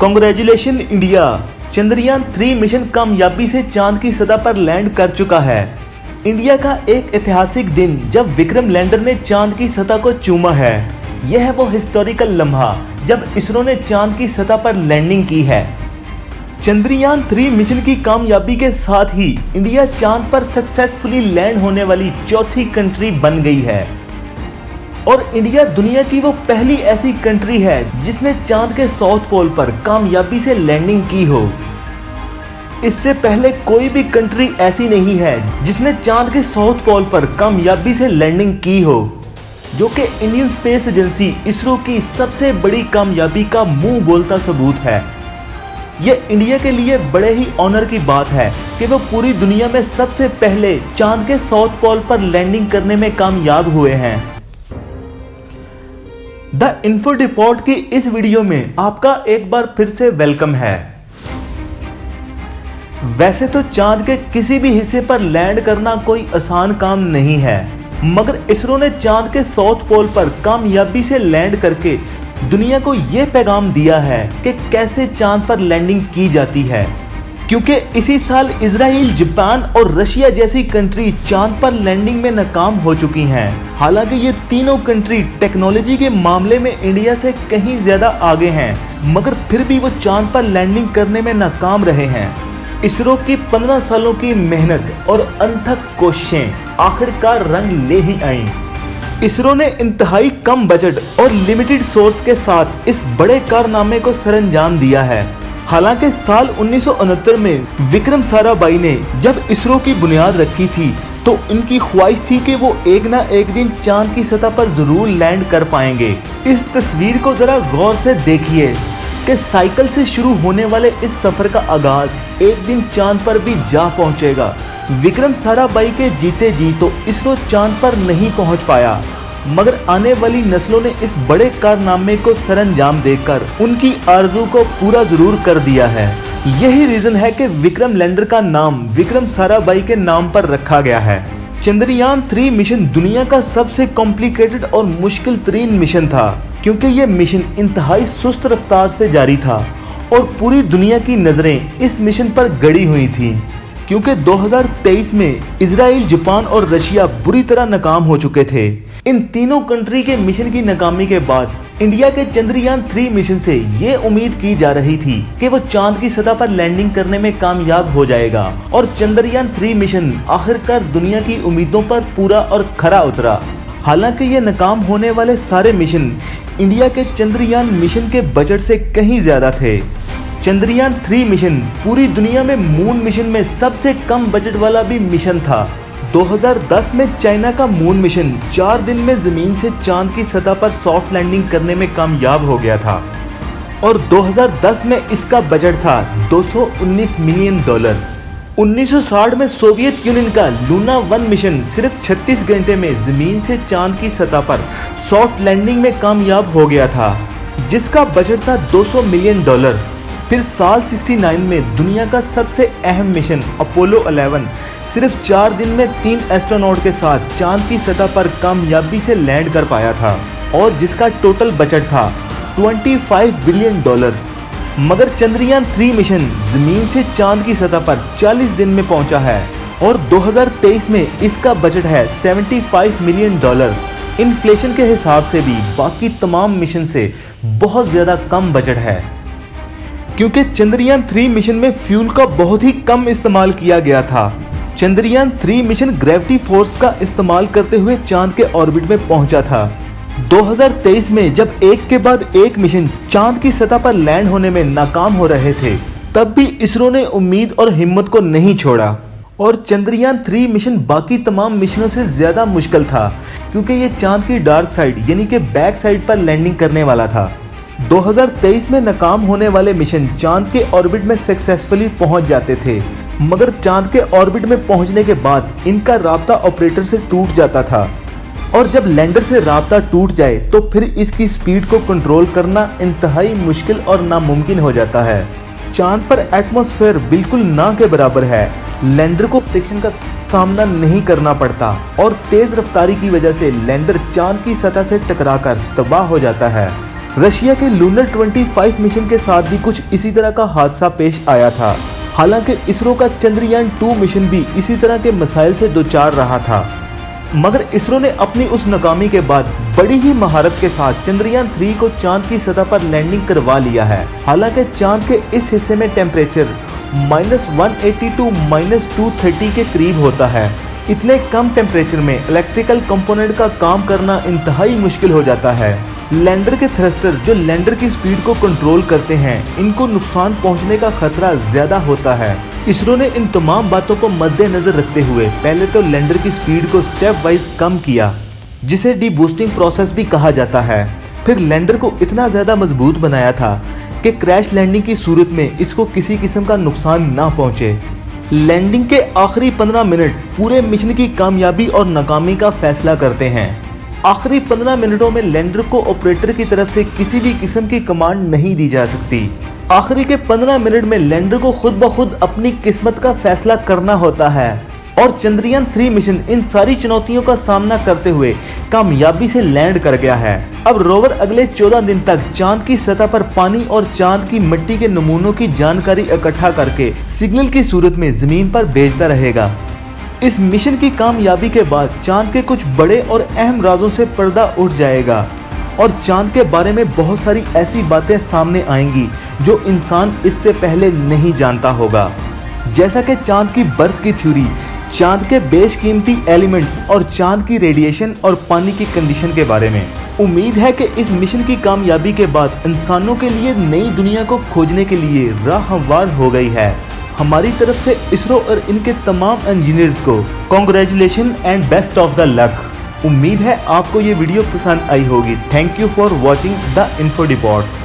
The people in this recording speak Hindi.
कांग्रेचुलेशन इंडिया, चंद्रयान 3 मिशन कामयाबी से चांद की सतह पर लैंड कर चुका है। इंडिया का एक ऐतिहासिक दिन जब विक्रम लैंडर ने चांद की सतह को चूमा है। यह है वो हिस्टोरिकल लम्हा जब इसरो ने चांद की सतह पर लैंडिंग की है। चंद्रयान 3 मिशन की कामयाबी के साथ ही इंडिया चांद पर सक्सेसफुली लैंड होने वाली चौथी कंट्री बन गई है और इंडिया दुनिया की वो पहली ऐसी कंट्री है जिसने चांद के साउथ पोल पर कामयाबी से लैंडिंग की हो। इससे पहले कोई भी कंट्री ऐसी नहीं है जिसने चांद के साउथ पोल पर कामयाबी से लैंडिंग की हो, जो कि इंडियन स्पेस एजेंसी इसरो की सबसे बड़ी कामयाबी का मुंह बोलता सबूत है। यह इंडिया के लिए बड़े ही ऑनर की बात है कि वो पूरी दुनिया में सबसे पहले चांद के साउथ पोल पर लैंडिंग करने में कामयाब हुए हैं। द इन्फो रिपोर्ट की इस वीडियो में आपका एक बार फिर से वेलकम है। वैसे तो चांद के किसी भी हिस्से पर लैंड करना कोई आसान काम नहीं है, मगर इसरो ने चांद के साउथ पोल पर कामयाबी से लैंड करके दुनिया को यह पैगाम दिया है कि कैसे चांद पर लैंडिंग की जाती है, क्योंकि इसी साल इजराइल, जापान और रशिया जैसी कंट्री चांद पर लैंडिंग में नाकाम हो चुकी हैं। हालांकि ये तीनों कंट्री टेक्नोलॉजी के मामले में इंडिया से कहीं ज्यादा आगे हैं, मगर फिर भी वो चांद पर लैंडिंग करने में नाकाम रहे हैं। इसरो की 15 सालों की मेहनत और अनथक कोशिशें आखिरकार रंग ले ही आईं। इसरो ने इंतहाई कम बजट और लिमिटेड सोर्स के साथ इस बड़े कारनामे को सरअंजाम दिया है। हालांकि साल 1969 में विक्रम साराभाई ने जब इसरो की बुनियाद रखी थी तो इनकी ख्वाहिश थी कि वो एक ना एक दिन चांद की सतह पर जरूर लैंड कर पाएंगे। इस तस्वीर को जरा गौर से देखिए कि साइकिल से शुरू होने वाले इस सफर का आगाज एक दिन चांद पर भी जा पहुंचेगा। विक्रम साराभाई के जीते जी तो इसरो चांद पर नहीं पहुंच पाया, मगर आने वाली नस्लों ने इस बड़े कारनामे को सरअंजाम देकर उनकी आरज़ू को पूरा जरूर कर दिया है। यही रीजन है कि विक्रम लैंडर का नाम विक्रम साराभाई के नाम पर रखा गया है। चंद्रयान 3 मिशन दुनिया का सबसे कॉम्प्लिकेटेड और मुश्किल तरीन मिशन था, क्योंकि यह मिशन इंतहाई सुस्त रफ्तार से जारी था और पूरी दुनिया की नजरें इस मिशन पर गड़ी हुई थी, क्योंकि 2023 में इजराइल, जापान और रशिया बुरी तरह नाकाम हो चुके थे। इन तीनों कंट्री के मिशन की नाकामी के बाद इंडिया के चंद्रयान 3 मिशन से ये उम्मीद की जा रही थी कि वो चांद की सतह पर लैंडिंग करने में कामयाब हो जाएगा और चंद्रयान 3 मिशन आखिरकार दुनिया की उम्मीदों पर पूरा और खरा उतरा। हालांकि ये नाकाम होने वाले सारे मिशन इंडिया के चंद्रयान मिशन के बजट से कहीं ज्यादा थे। चंद्रयान 3 मिशन पूरी दुनिया में मून मिशन में सबसे कम बजट वाला भी मिशन था। 2010 में चाइना का मून मिशन 4 दिन में जमीन से चांद की सतह पर सॉफ्ट लैंडिंग करने में कामयाब हो गया था और 2010 में इसका बजट था $219 मिलियन। 1960 में सोवियत यूनियन का लूना 1 मिशन सिर्फ 36 घंटे में जमीन से चांद की सतह पर सॉफ्ट लैंडिंग में कामयाब हो गया था, जिसका बजट था $200 मिलियन। फिर साल 69 में दुनिया का सबसे अहम मिशन अपोलो 11 सिर्फ 4 दिन में 3 एस्ट्रोनॉट के साथ चांद की सतह पर कामयाबी से लैंड कर पाया था और जिसका टोटल बजट था $25 बिलियन। मगर चंद्रयान 3 मिशन जमीन से चांद की सतह पर 40 दिन में पहुंचा है और 2023 में इसका बजट है $75 मिलियन। इन्फ्लेशन के हिसाब से भी बाकी तमाम मिशन से बहुत ज्यादा कम बजट है, क्योंकि चंद्रयान 3 मिशन में फ्यूल का बहुत ही कम इस्तेमाल किया गया था। चंद्रयान 3 मिशन ग्रेविटी फोर्स का इस्तेमाल करते हुए चांद के ऑर्बिट में पहुंचा था। 2023 में जब एक के बाद एक मिशन चांद की सतह पर लैंड होने में नाकाम हो रहे थे, तब भी इसरो ने उम्मीद और हिम्मत को नहीं छोड़ा और चंद्रयान 3 मिशन बाकी तमाम मिशनों से ज्यादा मुश्किल था, क्योंकि ये चांद की डार्क साइड यानी कि बैक साइड पर लैंडिंग करने वाला था। 2023 में नाकाम होने वाले मिशन चांद के ऑर्बिट में सक्सेसफुली पहुंच जाते थे, मगर चांद के ऑर्बिट में पहुंचने के बाद इनका राब्ता ऑपरेटर से टूट जाता था और जब लैंडर से राब्ता टूट जाए तो फिर इसकी स्पीड को कंट्रोल करना इंतहाई मुश्किल और नामुमकिन हो जाता है। चांद पर एटमॉस्फेयर बिल्कुल ना के बराबर है, लैंडर को फ्रिक्शन का सामना नहीं करना पड़ता और तेज रफ्तारी की वजह से लैंडर चांद की सतह से टकराकर तबाह हो जाता है। रशिया के लूनर 25 मिशन के साथ भी कुछ इसी तरह का हादसा पेश आया था। हालांकि इसरो का चंद्रयान 2 मिशन भी इसी तरह के मसाइल से दोचार रहा था, मगर इसरो ने अपनी उस नाकामी के बाद बड़ी ही महारत के साथ चंद्रयान 3 को चांद की सतह पर लैंडिंग करवा लिया है। हालांकि चांद के इस हिस्से में टेम्परेचर -180 टू -230 के करीब होता है। इतने कम टेम्परेचर में इलेक्ट्रिकल कंपोनेंट का काम करना इंतहाई मुश्किल हो जाता है। लैंडर के थ्रस्टर जो लैंडर की स्पीड को कंट्रोल करते हैं, इनको नुकसान पहुंचने का खतरा ज्यादा होता है। इसरो ने इन तमाम बातों को मद्देनजर रखते हुए पहले तो लैंडर की स्पीड को स्टेप वाइज कम किया, जिसे डीबूस्टिंग प्रोसेस भी कहा जाता है। फिर लैंडर को इतना ज्यादा मजबूत बनाया था कि क्रैश लैंडिंग की सूरत में इसको किसी किस्म का नुकसान ना पहुंचे। लैंडिंग के आखिरी 15 मिनट पूरे मिशन की कामयाबी और नाकामी का फैसला करते हैं। आखिरी 15 मिनटों में लैंडर को ऑपरेटर की तरफ से किसी भी किस्म की कमांड नहीं दी जा सकती। आखिरी के 15 मिनट में लैंडर को खुद ब खुद अपनी किस्मत का फैसला करना होता है और चंद्रयान 3 मिशन इन सारी चुनौतियों का सामना करते हुए कामयाबी से लैंड कर गया है। अब रोवर अगले 14 दिन तक चांद की सतह पर पानी और चांद की मिट्टी के नमूनों की जानकारी इकट्ठा करके सिग्नल की सूरत में जमीन पर भेजता रहेगा। इस मिशन की कामयाबी के बाद चांद के कुछ बड़े और अहम राजों से पर्दा उठ जाएगा और चांद के बारे में बहुत सारी ऐसी बातें सामने आएंगी जो इंसान इससे पहले नहीं जानता होगा, जैसा कि चांद की बर्थ की थ्योरी, चांद के बेशकीमती एलिमेंट और चांद की रेडिएशन और पानी की कंडीशन के बारे में। उम्मीद है कि इस मिशन की कामयाबी के बाद इंसानों के लिए नई दुनिया को खोजने के लिए राह हमवार हो गई है। हमारी तरफ से इसरो और इनके तमाम इंजीनियर्स को congratulation and best of the luck. उम्मीद है आपको ये वीडियो पसंद आई होगी। Thank you for watching the info deport.